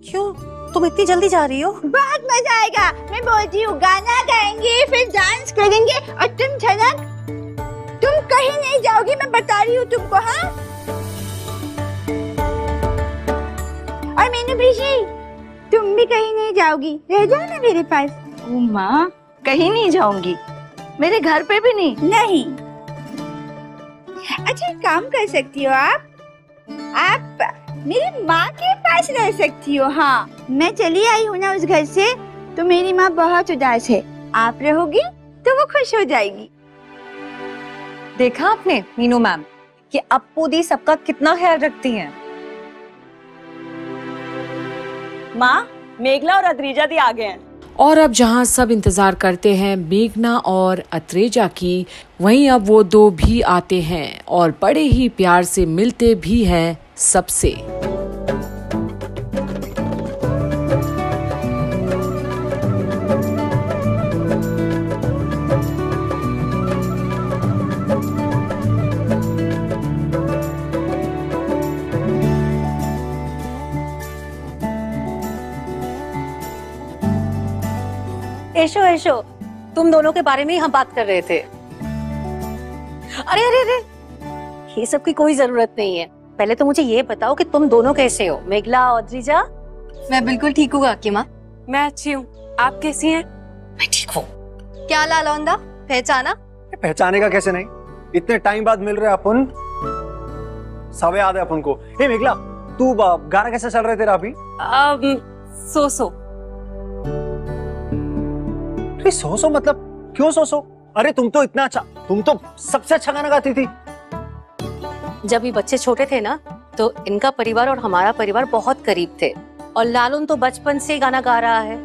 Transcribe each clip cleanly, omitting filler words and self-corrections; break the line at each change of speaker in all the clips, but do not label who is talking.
क्यों, तुम इतनी जल्दी जा रही हो?
बहुत मजा आएगा। मैं बोलती हूँ गाना गाएंगे, फिर डांस करेंगे, और तुम झनक, तुम कहीं नहीं जाओगी, मैं बता रही हूँ तुमको। हाँ, और मैंने भी, तुम भी कहीं नहीं जाओगी, रह जाओ ना मेरे पास।
माँ, कहीं नहीं जाऊंगी, मेरे घर पे भी नहीं।
नहीं, अच्छा एक काम कर सकती हो आप मेरी माँ के पास रह सकती हो। हाँ, मैं चली आई हूँ ना उस घर से, तो मेरी माँ बहुत उदास है, आप रहोगी तो वो खुश हो जाएगी।
देखा आपने मीनू मैम कि अप्पू दी सबका कितना ख्याल रखती हैं।
माँ, मेघला और अद्रिजा दी आ गए हैं।
और अब जहां सब इंतजार करते हैं मेघना और अत्रेजा की, वहीं अब वो दो भी आते हैं और बड़े ही प्यार से मिलते भी हैं सबसे।
ऐशो ऐशो, तुम दोनों के बारे में ही हम बात कर रहे थे। अरे अरे अरे, ये सब की कोई जरूरत नहीं है। पहले तो मुझे ये बताओ कि तुम दोनों कैसे हो, मेघला और अद्रिजा?
मैं बिल्कुल ठीक हूँ काकी माँ।
मैं अच्छी हूँ, आप कैसी हैं?
मैं ठीक हूँ।
क्या लालौंदा, पहचाना?
पहचाने का कैसे नहीं, इतने टाइम बाद मिल रहे अपन, सब याद है अपन को। हे मेघला, तू गाना कैसे चल रहा है तेरा अभी? सो मतलब क्यों सो? अरे तुम तो इतना अच्छा, तुम तो सबसे अच्छा गाना गाती थी।
जब ये बच्चे छोटे थे ना, तो इनका परिवार और हमारा परिवार बहुत करीब थे, और लालून तो बचपन से गाना गा रहा है।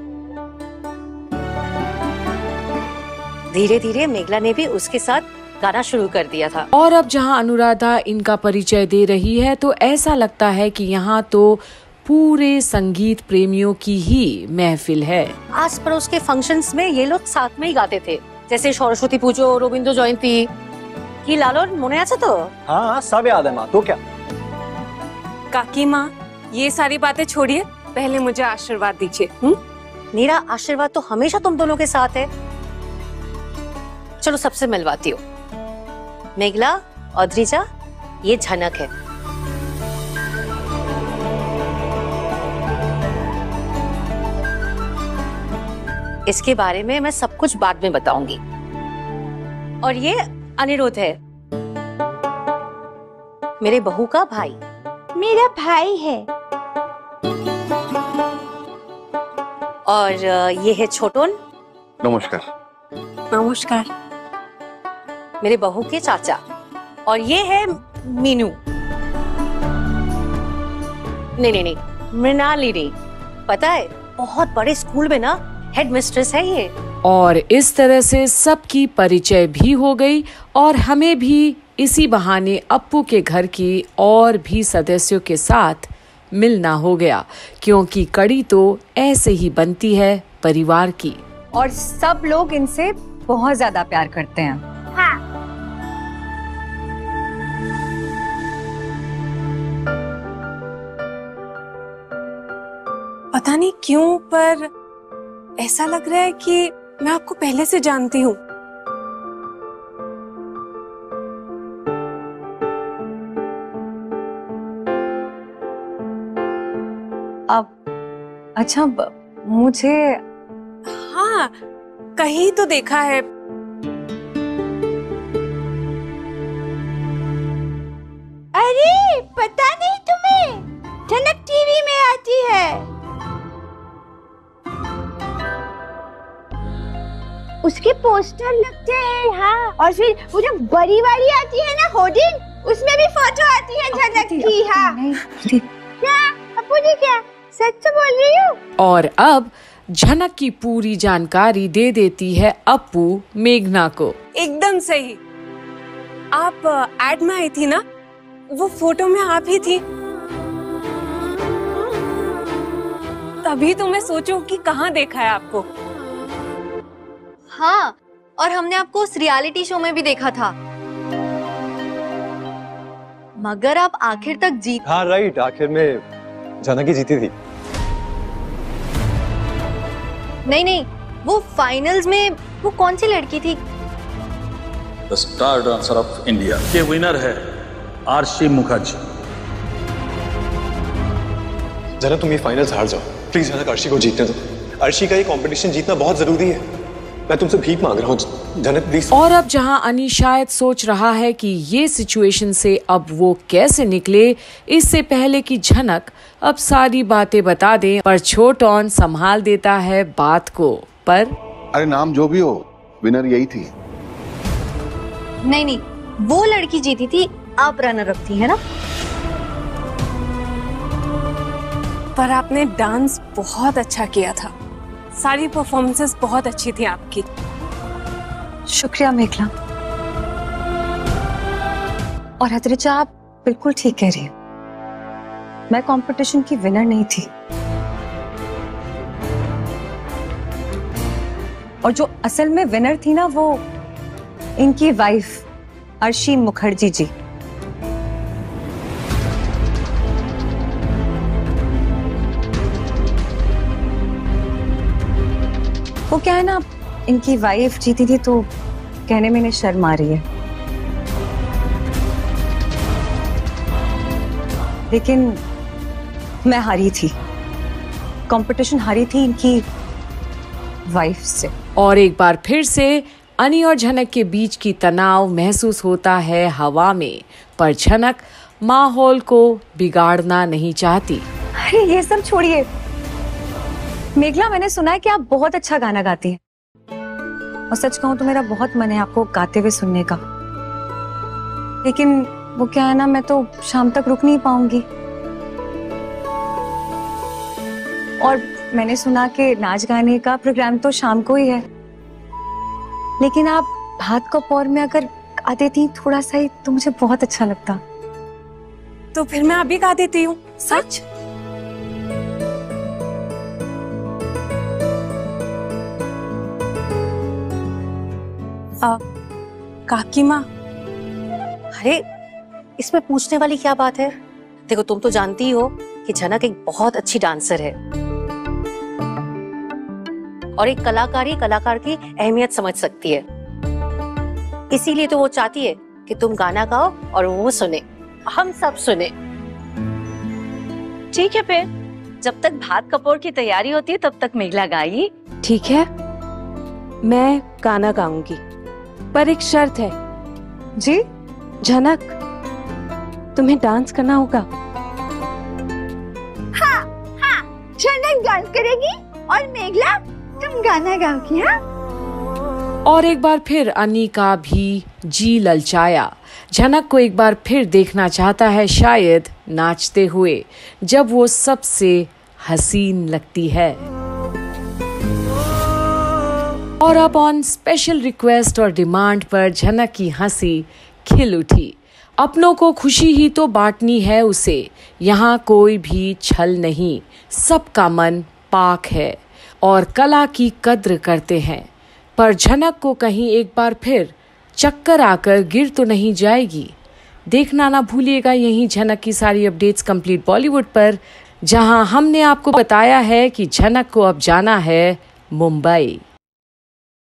धीरे धीरे मेघला ने भी उसके साथ गाना शुरू कर दिया था।
और अब जहां अनुराधा इनका परिचय दे रही है, तो ऐसा लगता है कि यहाँ तो पूरे संगीत प्रेमियों की ही महफिल है।
आस पड़ोस के फंक्शंस में ये लोग साथ में ही गाते थे, जैसे सरस्वती पूजो, रविंद्र जयंती की। लालन मने आछे तो?
हाँ, सब याद है माँ। तो क्या
काकी माँ, ये सारी बातें छोड़िए, पहले मुझे आशीर्वाद दीजिए।
मेरा आशीर्वाद तो हमेशा तुम दोनों के साथ है। चलो सबसे मिलवाती हूँ। मेघला, अद्रिजा, ये झनक है। इसके बारे में मैं सब कुछ बाद में बताऊंगी। और ये अनिरुद्ध है, मेरे बहू का भाई।
मेरा भाई है।
और ये है छोटन।
नमस्कार।
नमस्कार।
मेरे बहू के चाचा। और ये है मीनू। नहीं, मृणाली नहीं, पता है बहुत बड़े स्कूल में ना हेड मिस्ट्रेस है ये।
और इस तरह से सबकी परिचय भी हो गई, और हमें भी इसी बहाने अप्पू के घर की और भी सदस्यों के साथ मिलना हो गया, क्योंकि कड़ी तो ऐसे ही बनती है परिवार की।
और सब लोग इनसे बहुत ज्यादा प्यार करते हैं।
हाँ।
पता नहीं क्यों, पर ऐसा लग रहा है कि मैं आपको पहले से जानती हूँ।
अब अच्छा, मुझे
हाँ, कहीं तो देखा है।
अरे पता नहीं तुम्हें, झनक टीवी में आती है। उसके पोस्टर लगते हैं। हाँ, और फिर वो जो बड़ी वाली आती है ना होर्डिंग, उसमें भी फोटो आती है झनक की। हाँ, क्या अप्पू जी, क्या सच तो बोल रही हूँ?
और अब झनक की पूरी जानकारी दे देती है अप्पू मेघना को।
एकदम सही। आप एड में आई थी ना, वो फोटो में आप ही थी। तभी तो मैं सोचूं कि कहाँ देखा है आपको।
हाँ, और हमने आपको उस रियलिटी शो में भी देखा था। मगर आप आखिर तक जीत।
हाँ राइट, आखिर में झनक ही जीती थी।
नहीं नहीं, वो फाइनल्स में वो कौन सी लड़की थी?
The star dancer of India के विनर है आरशी मुखर्जी।
जनक तुम ये फाइनल्स हार जाओ प्लीज, जनक अर्शी को जीतने दो। अर्शी का ये कंपटीशन जीतना बहुत जरूरी है। मैं तुमसे भीख मांग रहा हूँ जनक प्लीज।
और अब जहां अनी शायद सोच रहा है कि ये सिचुएशन से अब वो कैसे निकले, इससे पहले कि झनक अब सारी बातें बता दे, पर छोटन संभाल देता है बात को। पर
अरे नाम जो भी हो, विनर यही थी।
नहीं नहीं, वो लड़की जीती थी, आप रनर अप थी, है ना?
पर आपने डांस बहुत अच्छा किया था, सारी परफॉर्मेंसेस बहुत अच्छी थी आपकी।
शुक्रिया मेघला। और अद्रिजा, आप बिल्कुल ठीक कह रही हैं। मैं कंपटीशन की विनर नहीं थी, और जो असल में विनर थी ना, वो इनकी वाइफ अर्शी मुखर्जी जी। वो क्या है ना, इनकी वाइफ जीती थी तो कहने में इन्हें शर्म आ रही है, लेकिन मैं हारी थी। कंपटीशन हारी थी इनकी वाइफ से।
और एक बार फिर से अनी और झनक के बीच की तनाव महसूस होता है हवा में, पर झनक माहौल को बिगाड़ना नहीं चाहती।
अरे ये सब छोड़िए मेघला, मैंने सुना है कि आप बहुत अच्छा गाना गाती हैं, और सच कहूं तो मेरा बहुत मन है आपको गाते हुए सुनने का, लेकिन वो क्या है ना, मैं तो शाम तक रुक नहीं पाऊंगी। और मैंने सुना कि नाच गाने का प्रोग्राम तो शाम को ही है, लेकिन आप भात कपूर में अगर गा देती थोड़ा सा ही तो मुझे बहुत अच्छा लगता।
तो फिर मैं अभी गा देती हूँ। सच? काकी माँ।
अरे इसमें पूछने वाली क्या बात है? देखो, तुम तो जानती ही हो कि झनक एक बहुत अच्छी डांसर है, और एक कलाकार की अहमियत समझ सकती है। इसीलिए तो वो चाहती है कि तुम गाना गाओ और वो सुने, हम सब सुने।
ठीक है, फिर जब तक भात कपूर की तैयारी होती है तब तक मेघला गाएगी।
ठीक है, मैं गाना गाऊंगी, पर एक शर्त है।
जी?
झनक, तुम्हें डांस करना होगा।
हाँ हाँ, झनक डांस करेगी और मेघला तुम गाना गाओगी। हाँ?
और एक बार फिर अनी का भी जी ललचाया। झनक को एक बार फिर देखना चाहता है, शायद नाचते हुए, जब वो सबसे हसीन लगती है। और अब ऑन स्पेशल रिक्वेस्ट और डिमांड पर झनक की हंसी खिल उठी। अपनों को खुशी ही तो बांटनी है उसे, यहाँ कोई भी छल नहीं, सबका मन पाक है और कला की कद्र करते हैं। पर झनक को कहीं एक बार फिर चक्कर आकर गिर तो नहीं जाएगी। देखना ना भूलिएगा यहीं झनक की सारी अपडेट्स कंप्लीट बॉलीवुड पर, जहां हमने आपको बताया है कि झनक को अब जाना है मुंबई।